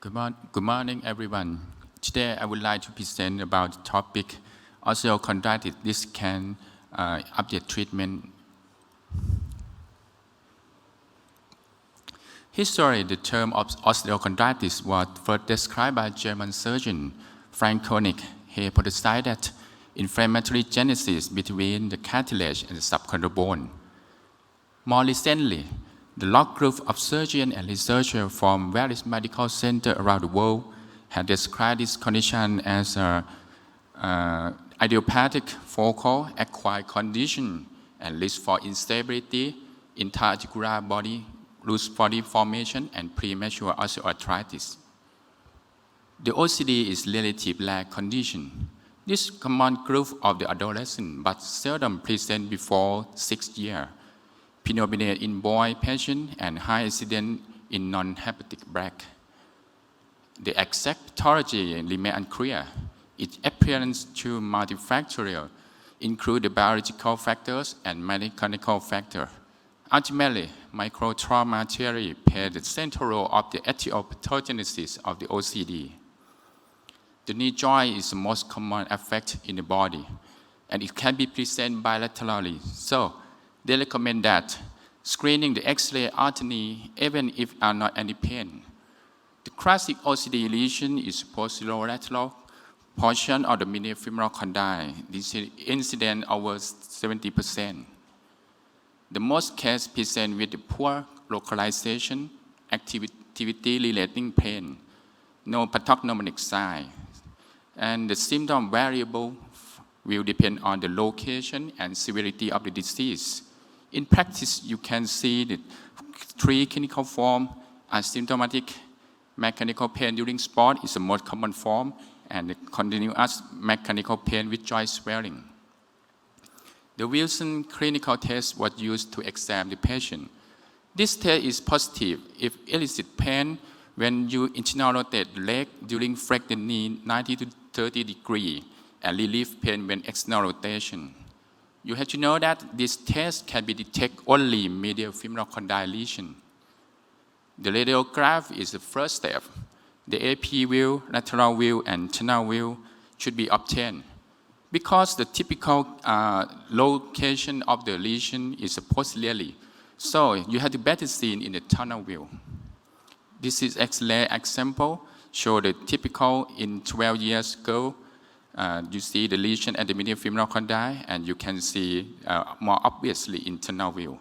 Good morning, everyone. Today, I would like to present about the topic osteochondritis. This can update treatment. Historically, the term of osteochondritis was first described by German surgeon Frank Koenig. He hypothesized that inflammatory genesis between the cartilage and the subchondral bone. More recently, the large group of surgeons and researchers from various medical centers around the world have described this condition as an idiopathic focal acquired condition and risk for instability, intra-articular body, loose body formation, and premature osteoarthritis. The OCD is relatively rare condition. This common group of the adolescent but seldom present before 6 years. Predominate in boy patients and high incidence in non-hepatic black. The exact pathology remains unclear. Its appearance to multifactorial include the biological factors and mechanical factors. Ultimately, microtrauma theory plays the central role of the etiopathogenesis of the OCD. The knee joint is the most common effect in the body, and it can be presented bilaterally. So, they recommend that screening the X-ray alternately even if are not any pain. The classic OCD lesion is posterolateral portion of the medial femoral condyle. This incidence over 70%. The most cases present with poor localization, activity relating pain, no pathognomonic sign, and the symptom variable will depend on the location and severity of the disease. In practice, you can see the 3 clinical forms: asymptomatic mechanical pain during sport is the most common form, and the continuous mechanical pain with joint swelling. The Wilson clinical test was used to examine the patient. This test is positive if elicit pain when you internal rotate the leg during flexion knee 90 to 30 degrees and relieve pain when external rotation. You have to know that this test can be detected only medial femoral condyle lesion. The radiograph is the first step. The AP view, lateral view, and internal view should be obtained. Because the typical location of the lesion is posteriorly, so you have to better see in the tunnel view. This is X-ray example, show the typical in 12 years ago. You see the lesion at the medial femoral condyle, and you can see more obviously internal view.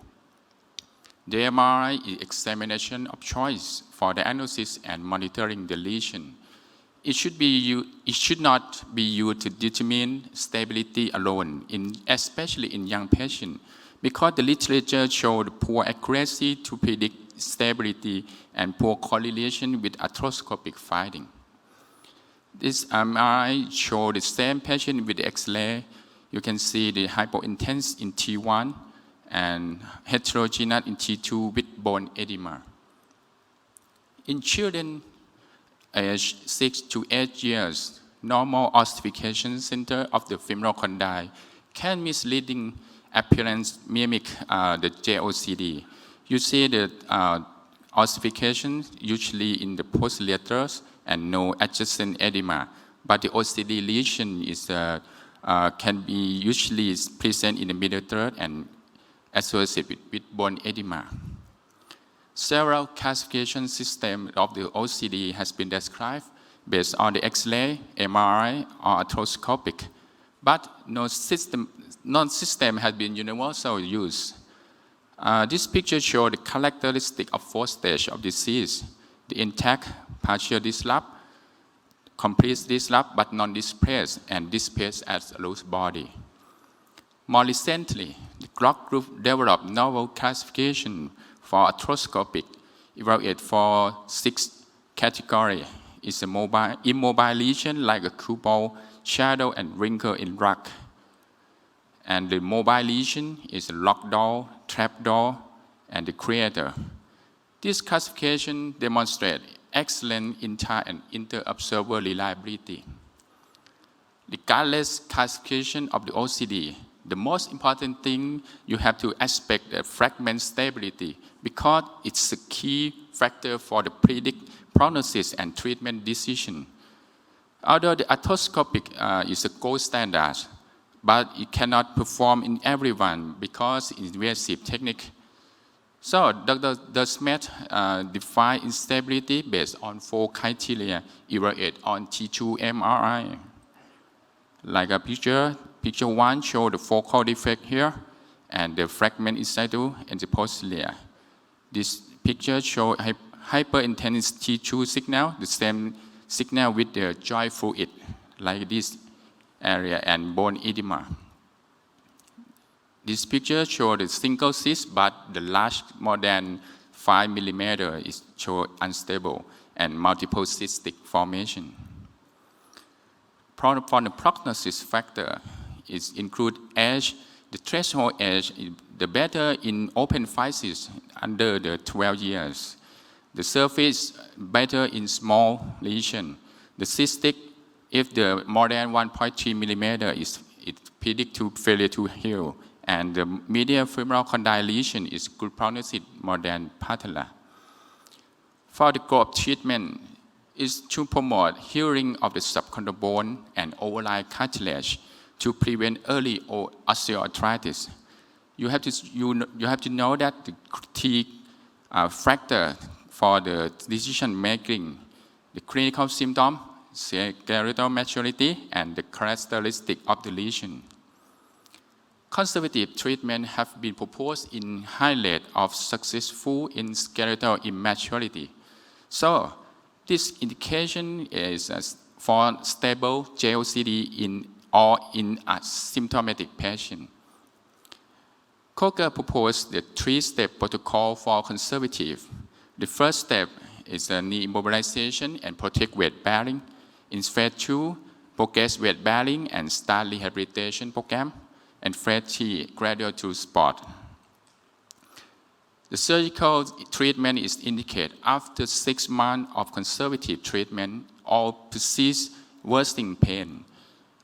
The MRI is examination of choice for diagnosis and monitoring the lesion. It should not be used to determine stability alone, especially in young patients, because the literature showed poor accuracy to predict stability and poor correlation with arthroscopic finding. This MRI shows the same patient with the X-ray. You can see the hypointense in T1 and heterogeneous in T2 with bone edema. In children aged 6 to 8 years, normal ossification center of the femoral condyle can misleading appearance mimic the JOCD. You see the ossification usually in the postlaters and no adjacent edema, but the OCD lesion can be usually present in the middle third and associated with bone edema. Several classification systems of the OCD has been described based on the X-ray, MRI, or arthroscopic, but no system has been universal use. This picture shows the characteristic of 4 stages of disease: the intact, partial disrupt, complete disrupt but non-displaced, and displaced as a loose body. More recently, the Glock group developed novel classification for arthroscopic, evaluate for 6 categories. It's a immobile lesion like a cube, shadow, and wrinkle in rock. And the mobile lesion is a locked door, trap door, and the creator. This classification demonstrates excellent inter- and inter-observer reliability. Regardless classification of the OCD, the most important thing you have to expect the fragment stability, because it's a key factor for the prognosis and treatment decision. Although the arthroscopic is a gold standard, but it cannot perform in everyone because it's invasive technique. So Dr. Smith defined instability based on 4 criteria evaluated on T2 MRI. Like a picture 1 shows the focal defect here, and the fragment in situ and the posterior. This picture shows hyperintense T2 signal, the same signal with the joint fluid, like this area, and bone edema. This picture shows the single cyst, but the large, more than 5 millimeter, is shown unstable, and multiple cystic formation. For the prognosis factor, it includes age. The threshold age is the better in open physis under the 12 years. The surface better in small lesion. The cystic, if the more than 1.3 millimeter, it predicts to failure to heal. And the medial femoral condyle lesion is good prognosis more than Pattaya. For the goal of treatment is to promote healing of the subchondral bone and overlying cartilage to prevent early osteoarthritis. You have to know that the key factor for the decision making, the clinical symptom, skeletal maturity, and the characteristic of the lesion. Conservative treatment have been proposed in high rate of successful in skeletal immaturity. So this indication is for stable JOCD in a symptomatic patient. Coker proposed the 3-step protocol for conservative. The first step is a knee immobilization and protect weight bearing. In phase 2, progress weight bearing and start rehabilitation program. And phase 3, gradual to sport. The surgical treatment is indicated after 6 months of conservative treatment or persist worsening pain,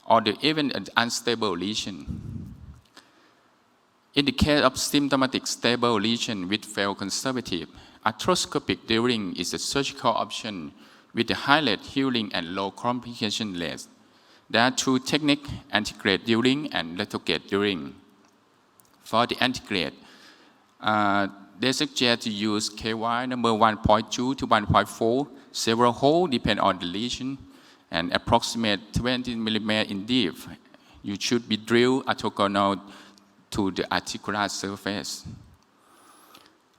or even an unstable lesion. In the case of symptomatic stable lesion with failed conservative, arthroscopic drilling is a surgical option with a high rate healing and low complication rate. There are 2 techniques, antegrade drilling and retrograde drilling. For the antegrade, they suggest to use KY number 1.2 to 1.4, several holes depend on the lesion, and approximate 20 millimeter in depth. You should be drilled orthogonal to the articular surface.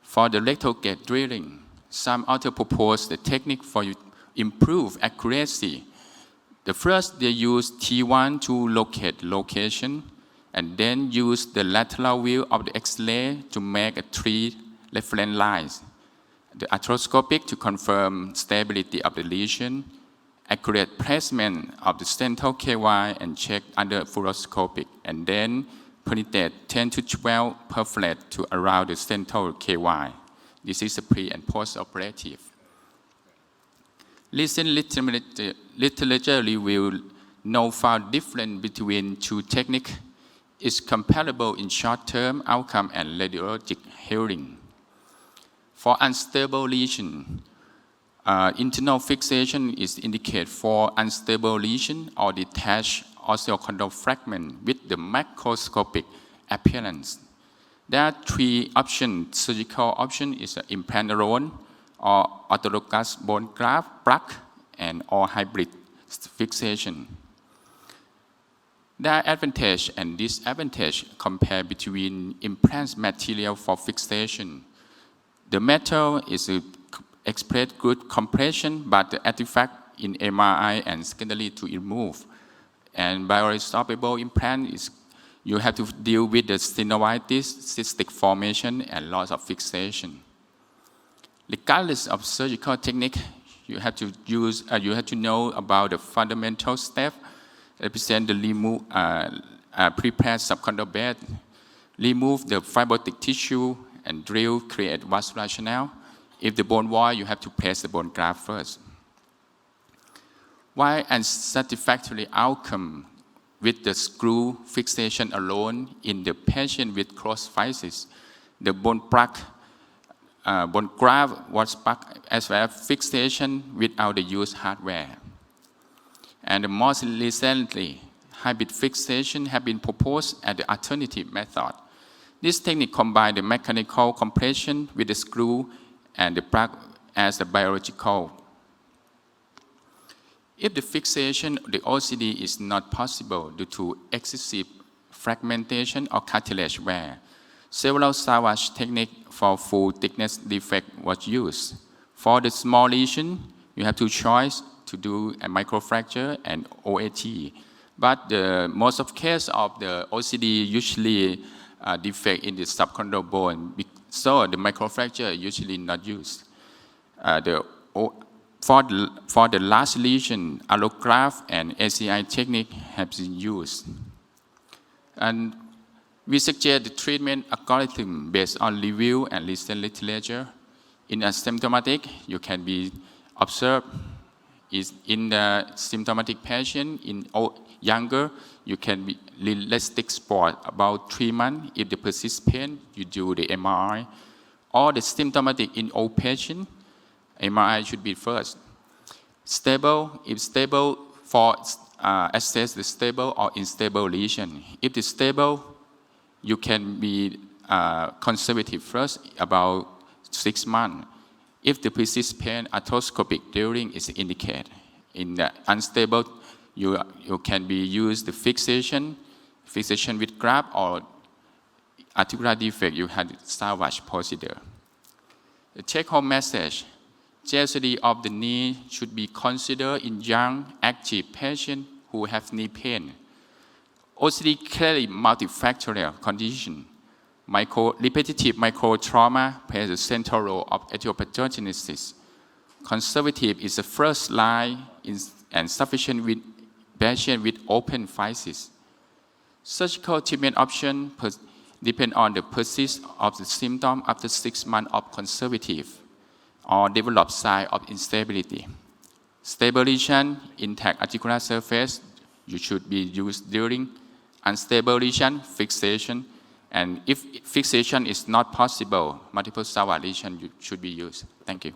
For the retrograde drilling, some authors propose the technique for improved accuracy. The first, they use T1 to locate location, and then use the lateral view of the X-ray to make 3 reference lines. The arthroscopic to confirm stability of the lesion, accurate placement of the central KY and check under fluoroscopic, and then penetrate 10 to 12 perflate to around the central KY. This is a pre- and post-operative. Recent literature review no found difference between 2 techniques is comparable in short-term outcome and radiologic healing. For unstable lesion, internal fixation is indicated for unstable lesion or detached osteochondral fragment with the macroscopic appearance. There are 3 options. Surgical option is implant alone, or autologous bone graft, plug, and or hybrid fixation. There are advantages and disadvantages compared between implant material for fixation. The metal is express good compression, but the artifact in MRI and secondary to remove. And bioresorbable implant is you have to deal with the synovitis, cystic formation, and loss of fixation. Regardless of surgical technique, you have to know about the fundamental step. Represent the prepare subchondral bed, remove the fibrotic tissue, and drill, create vascular channel. If the bone void, you have to place the bone graft first. Why unsatisfactory outcome with the screw fixation alone in the patient with cross physis? The bone plug bone graft was back as well as fixation without the use hardware. And most recently, hybrid fixation have been proposed as the alternative method. This technique combines the mechanical compression with the screw and the plug as the biological. If the fixation of the OCD is not possible due to excessive fragmentation or cartilage wear, several salvage techniques for full thickness defect was used. For the small lesion, you have two choices to do a microfracture and OAT. But most of cases of the OCD usually defect in the subchondral bone, so the microfracture usually not used. For the large lesion, allograft and ACI technique have been used. And we suggest the treatment algorithm based on review and recent literature. In asymptomatic, you can be observed in the symptomatic patient. In younger, you can be realistic sport about 3 months. If the persist pain, you do the MRI. Or the symptomatic in old patient, MRI should be first. Stable, if stable, for assess the stable or unstable lesion. If it's stable, you can be conservative first, about 6 months. If the persist pain, arthroscopic drilling is indicated. In the unstable, you can be used the fixation with graft, or articular defect, you had salvage procedure. The take-home message: GLCD of the knee should be considered in young, active patients who have knee pain. OCD clearly multifactorial condition. Repetitive micro-trauma plays a central role of etiopathogenesis. Conservative is the first line and sufficient with patient with open physis. Surgical treatment option depend on the persistence of the symptom after 6 months of conservative or develop sign of instability. Stable lesion, intact articular surface, you should be used during unstable lesion, fixation, and if fixation is not possible, multiple salvage lesion should be used. Thank you.